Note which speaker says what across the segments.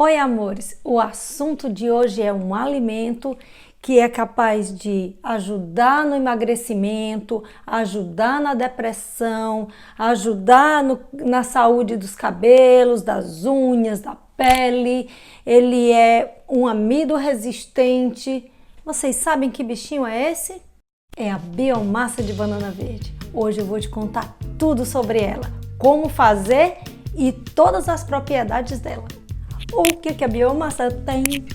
Speaker 1: Oi, amores! O assunto de hoje é um alimento que é capaz de ajudar no emagrecimento, ajudar na depressão, ajudar na saúde dos cabelos, das unhas, da pele. Ele é um amido resistente. Vocês sabem que bichinho é esse? É a biomassa de banana verde. Hoje eu vou te contar tudo sobre ela, como fazer e todas as propriedades dela. O que a biomassa tem?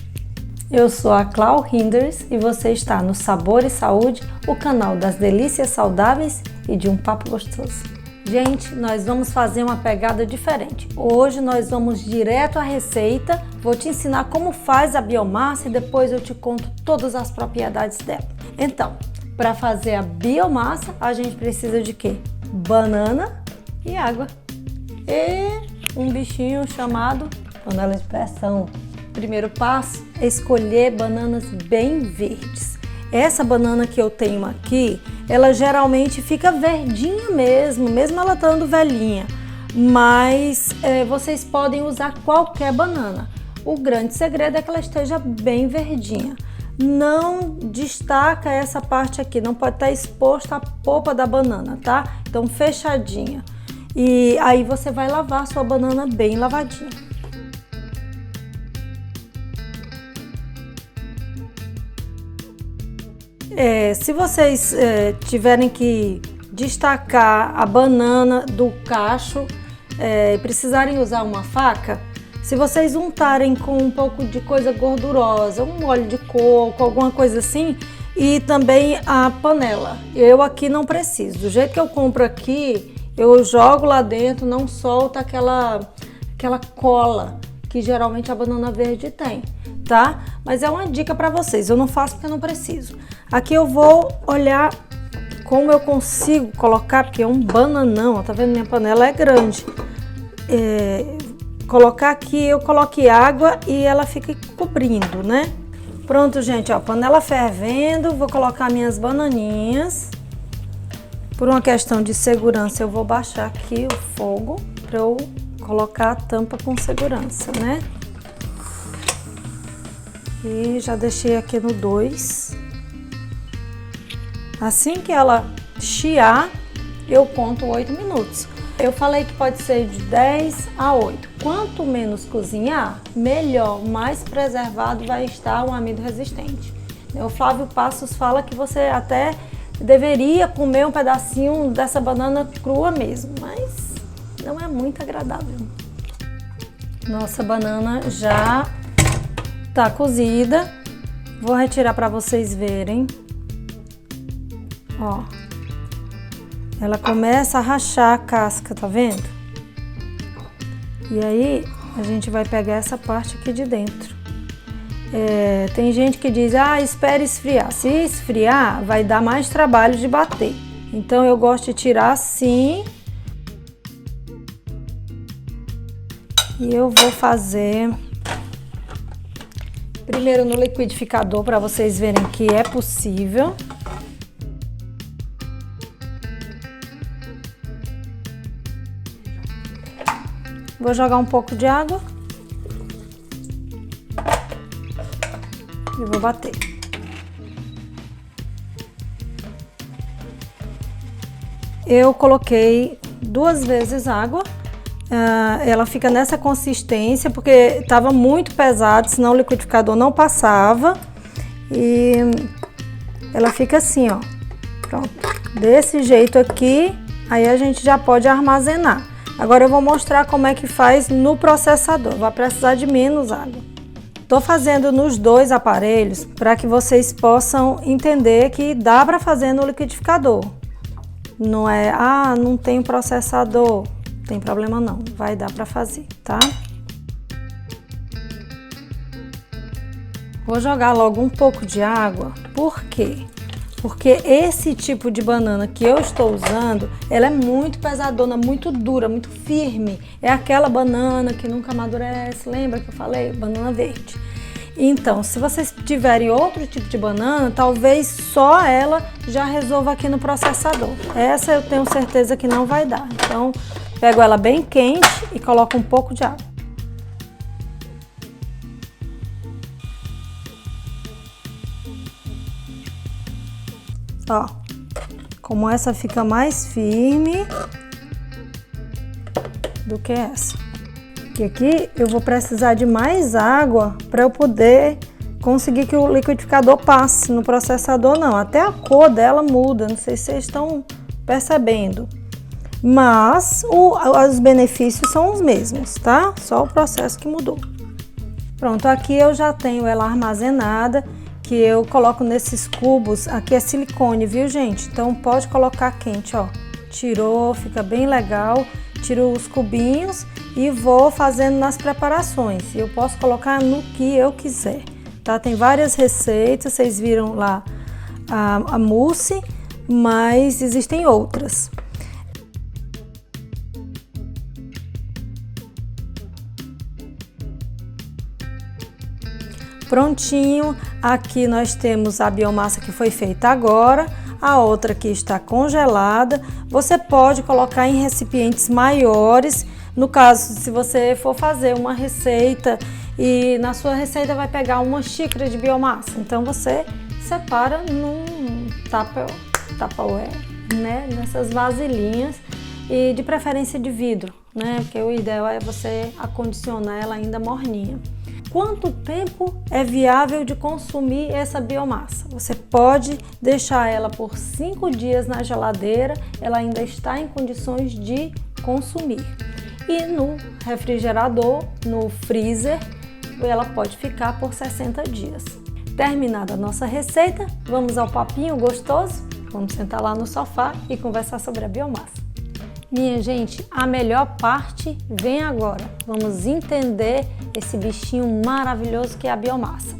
Speaker 1: Eu sou a Clau Hinders e você está no Sabor e Saúde, o canal das delícias saudáveis e de um papo gostoso. Gente, nós vamos fazer uma pegada diferente. Hoje nós vamos direto à receita, vou te ensinar como faz a biomassa e depois eu te conto todas as propriedades dela. Então, para fazer a biomassa, a gente precisa de quê? Banana e água. E um bichinho chamado panela de pressão. Primeiro passo é escolher bananas bem verdes. Essa banana que eu tenho aqui, ela geralmente fica verdinha mesmo ela estando velhinha. Mas vocês podem usar qualquer banana. O grande segredo é que ela esteja bem verdinha. Não destaca essa parte aqui, não pode estar exposta a polpa da banana, tá? Então fechadinha. E aí você vai lavar a sua banana bem lavadinha. Se vocês tiverem que destacar a banana do cacho e precisarem usar uma faca, se vocês untarem com um pouco de coisa gordurosa, um óleo de coco, alguma coisa assim, e também a panela. Eu aqui não preciso. Do jeito que eu compro aqui, eu jogo lá dentro, não solta aquela cola que geralmente a banana verde tem, tá? Mas é uma dica para vocês, eu não faço porque eu não preciso. Aqui eu vou olhar como eu consigo colocar, porque é um bananão, ó, tá vendo? Minha panela é grande. Colocar aqui, eu coloquei água e ela fica cobrindo, né? Pronto, gente, ó, panela fervendo, vou colocar minhas bananinhas. Por uma questão de segurança, eu vou baixar aqui o fogo para eu colocar a tampa com segurança, né? E já deixei aqui no 2. Assim que ela chiar, eu conto 8 minutos. Eu falei que pode ser de 10 a 8. Quanto menos cozinhar, melhor, mais preservado vai estar o amido resistente. O Flávio Passos fala que você até deveria comer um pedacinho dessa banana crua mesmo, mas não é muito agradável. Nossa banana já tá cozida. Vou retirar para vocês verem. Ó. Ela começa a rachar a casca, tá vendo? E aí a gente vai pegar essa parte aqui de dentro. Tem gente que diz, espere esfriar. Se esfriar, vai dar mais trabalho de bater. Então eu gosto de tirar assim. E eu vou fazer primeiro no liquidificador para vocês verem que é possível. Vou jogar um pouco de água e vou bater. Eu coloquei 2 vezes água. Ela fica nessa consistência porque estava muito pesado, senão o liquidificador não passava. E ela fica assim, ó. Pronto. Desse jeito aqui, aí a gente já pode armazenar. Agora eu vou mostrar como é que faz no processador. Vai precisar de menos água. Tô fazendo nos 2 aparelhos para que vocês possam entender que dá para fazer no liquidificador. Não é, não tem processador. Não tem problema não, vai dar para fazer, tá? Vou jogar logo um pouco de água. Por quê? Porque esse tipo de banana que eu estou usando, ela é muito pesadona, muito dura, muito firme. É aquela banana que nunca amadurece, lembra que eu falei? Banana verde. Então, se vocês tiverem outro tipo de banana, talvez só ela já resolva aqui no processador. Essa eu tenho certeza que não vai dar. Então, pego ela bem quente e coloco um pouco de água. Ó, como essa fica mais firme do que essa. E aqui eu vou precisar de mais água para eu poder conseguir que o liquidificador passe no processador, não. Até a cor dela muda, não sei se vocês estão percebendo. Mas os benefícios são os mesmos, tá? Só o processo que mudou. Pronto, aqui eu já tenho ela armazenada, que eu coloco nesses cubos. Aqui é silicone, viu, gente? Então pode colocar quente, ó. Tirou, fica bem legal. Tiro os cubinhos e vou fazendo nas preparações. Eu posso colocar no que eu quiser, tá? Tem várias receitas, vocês viram lá a mousse, mas existem outras. Prontinho, aqui nós temos a biomassa que foi feita agora, a outra que está congelada. Você pode colocar em recipientes maiores, no caso, se você for fazer uma receita e na sua receita vai pegar uma xícara de biomassa, então você separa num tupperware, né, nessas vasilhinhas, e de preferência de vidro, né, porque o ideal é você acondicionar ela ainda morninha. Quanto tempo é viável de consumir essa biomassa? Você pode deixar ela por 5 dias na geladeira, ela ainda está em condições de consumir. E no refrigerador, no freezer, ela pode ficar por 60 dias. Terminada a nossa receita, vamos ao papinho gostoso? Vamos sentar lá no sofá e conversar sobre a biomassa. Minha gente, a melhor parte vem agora. Vamos entender esse bichinho maravilhoso que é a biomassa.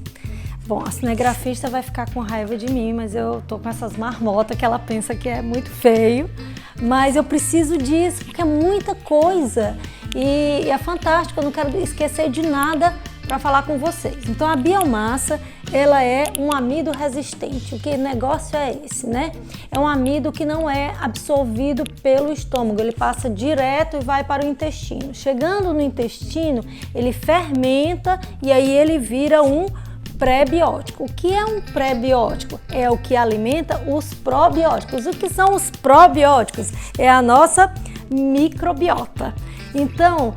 Speaker 1: Bom, a cinegrafista vai ficar com raiva de mim, mas eu tô com essas marmotas que ela pensa que é muito feio. Mas eu preciso disso, porque é muita coisa e é fantástico, eu não quero esquecer de nada para falar com vocês. Então a biomassa, ela é um amido resistente. O que negócio é esse, né? É um amido que não é absorvido pelo estômago, ele passa direto e vai para o intestino. Chegando no intestino, ele fermenta e aí ele vira um pré-biótico. O que é um pré-biótico? É o que alimenta os probióticos. O que são os probióticos? É a nossa microbiota. Então,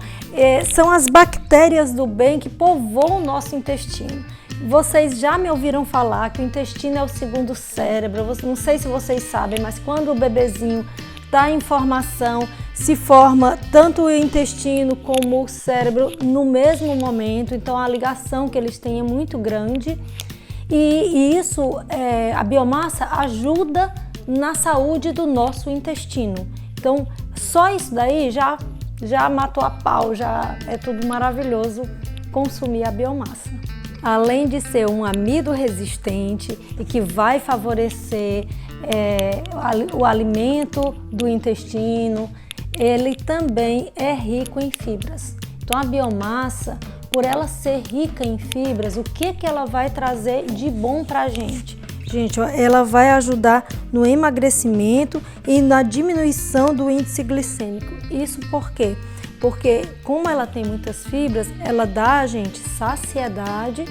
Speaker 1: são as bactérias do bem que povoam o nosso intestino. Vocês já me ouviram falar que o intestino é o segundo cérebro. Não sei se vocês sabem, mas quando o bebezinho está em formação, se forma tanto o intestino como o cérebro no mesmo momento. Então, a ligação que eles têm é muito grande. E isso, a biomassa ajuda na saúde do nosso intestino. Então, só isso daí já matou a pau, já é tudo maravilhoso consumir a biomassa. Além de ser um amido resistente e que vai favorecer o alimento do intestino, ele também é rico em fibras. Então a biomassa, por ela ser rica em fibras, o que ela vai trazer de bom para a gente? Gente, ela vai ajudar no emagrecimento e na diminuição do índice glicêmico. Isso por quê? Porque como ela tem muitas fibras, ela dá a gente saciedade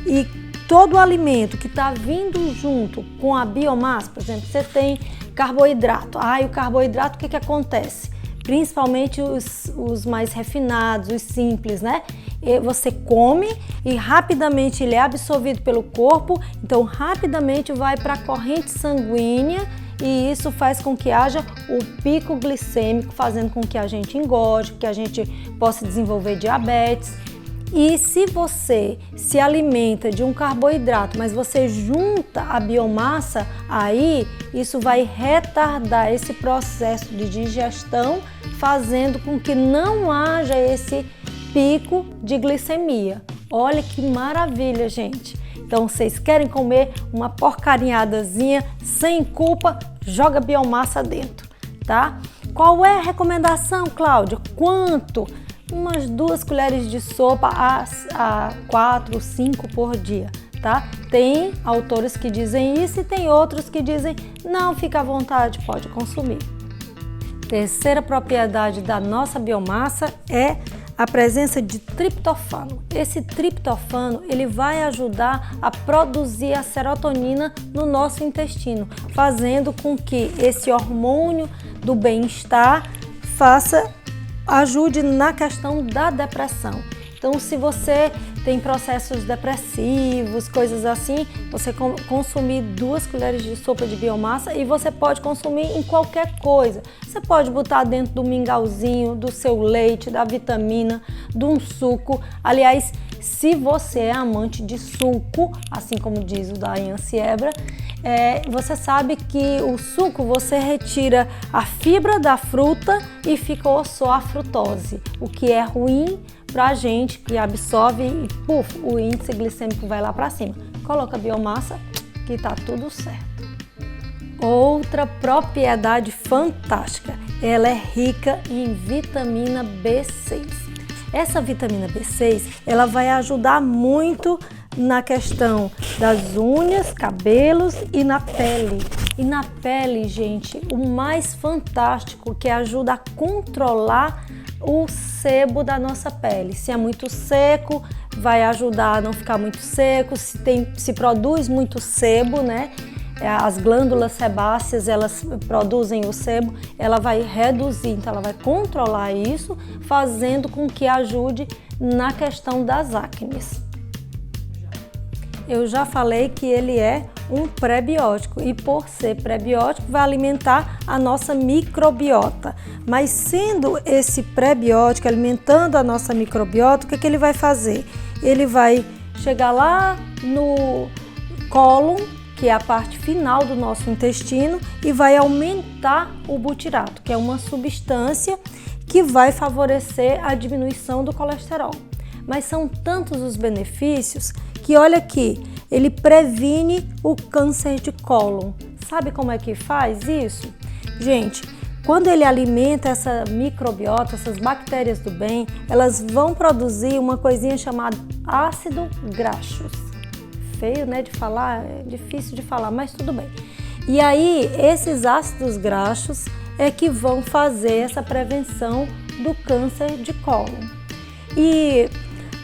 Speaker 1: e todo o alimento que está vindo junto com a biomassa, por exemplo, você tem carboidrato. E o carboidrato, o que acontece? Principalmente os mais refinados, os simples, né? Você come e rapidamente ele é absorvido pelo corpo, então rapidamente vai para a corrente sanguínea e isso faz com que haja o pico glicêmico, fazendo com que a gente engorde, que a gente possa desenvolver diabetes. E se você se alimenta de um carboidrato, mas você junta a biomassa, aí isso vai retardar esse processo de digestão, fazendo com que não haja esse pico de glicemia. Olha que maravilha, gente! Então, vocês querem comer uma porcarinhadazinha sem culpa, joga biomassa dentro, tá? Qual é a recomendação, Cláudia? Quanto? Umas 2 colheres de sopa a 4, 5 por dia, tá? Tem autores que dizem isso e tem outros que dizem não, fica à vontade, pode consumir. Terceira propriedade da nossa biomassa é a presença de triptofano. Esse triptofano, ele vai ajudar a produzir a serotonina no nosso intestino, fazendo com que esse hormônio do bem-estar ajude na questão da depressão. Então, se você tem processos depressivos, coisas assim, você consumir 2 colheres de sopa de biomassa, e você pode consumir em qualquer coisa. Você pode botar dentro do mingauzinho, do seu leite, da vitamina, de um suco. Aliás, se você é amante de suco, assim como diz o Dayan Siebra, você sabe que o suco você retira a fibra da fruta e ficou só a frutose, o que é ruim pra gente, que absorve e o índice glicêmico vai lá para cima. Coloca biomassa que tá tudo certo. Outra propriedade fantástica, ela é rica em vitamina B6. Essa vitamina B6, ela vai ajudar muito na questão das unhas, cabelos e na pele. E na pele, gente, o mais fantástico que ajuda a controlar o sebo da nossa pele. Se é muito seco, vai ajudar a não ficar muito seco. Se produz muito sebo, né? As glândulas sebáceas, elas produzem o sebo, ela vai reduzir, então ela vai controlar isso, fazendo com que ajude na questão das acnes. Eu já falei que ele é um prebiótico e por ser prebiótico vai alimentar a nossa microbiota. Mas sendo esse prebiótico alimentando a nossa microbiota, o que ele vai fazer? Ele vai chegar lá no cólon, que é a parte final do nosso intestino, e vai aumentar o butirato, que é uma substância que vai favorecer a diminuição do colesterol. Mas são tantos os benefícios que, olha aqui, ele previne o câncer de cólon. Sabe como é que faz isso? Gente, quando ele alimenta essa microbiota, essas bactérias do bem, elas vão produzir uma coisinha chamada ácido graxo. Feio, né, de falar, é difícil de falar, mas tudo bem. E aí, esses ácidos graxos é que vão fazer essa prevenção do câncer de cólon. E,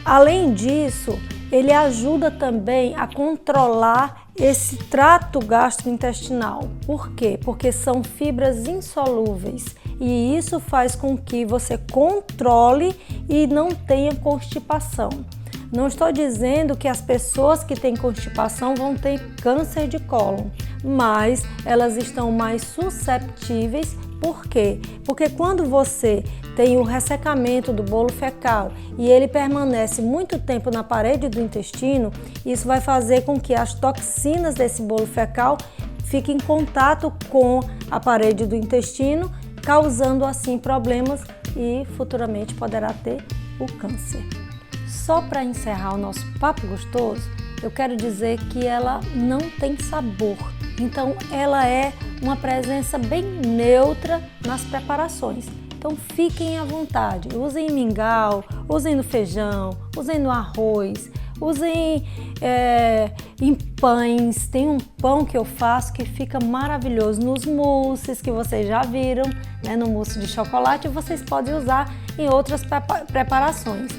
Speaker 1: além disso, ele ajuda também a controlar esse trato gastrointestinal. Por quê? Porque são fibras insolúveis e isso faz com que você controle e não tenha constipação. Não estou dizendo que as pessoas que têm constipação vão ter câncer de cólon, mas elas estão mais susceptíveis. Por quê? Porque quando você tem o ressecamento do bolo fecal e ele permanece muito tempo na parede do intestino, isso vai fazer com que as toxinas desse bolo fecal fiquem em contato com a parede do intestino, causando assim problemas e futuramente poderá ter o câncer. Só para encerrar o nosso papo gostoso, eu quero dizer que ela não tem sabor. Então, ela é uma presença bem neutra nas preparações. Então, fiquem à vontade. Usem em mingau, usem no feijão, usem no arroz, usem em pães. Tem um pão que eu faço que fica maravilhoso nos mousses, que vocês já viram, né? No mousse de chocolate, vocês podem usar em outras preparações.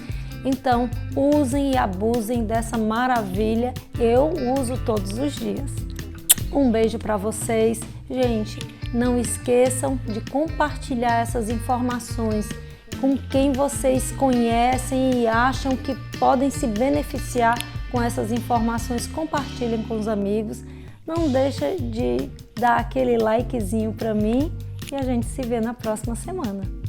Speaker 1: Então, usem e abusem dessa maravilha. Eu uso todos os dias. Um beijo para vocês. Gente, não esqueçam de compartilhar essas informações com quem vocês conhecem e acham que podem se beneficiar com essas informações. Compartilhem com os amigos. Não deixa de dar aquele likezinho para mim e a gente se vê na próxima semana.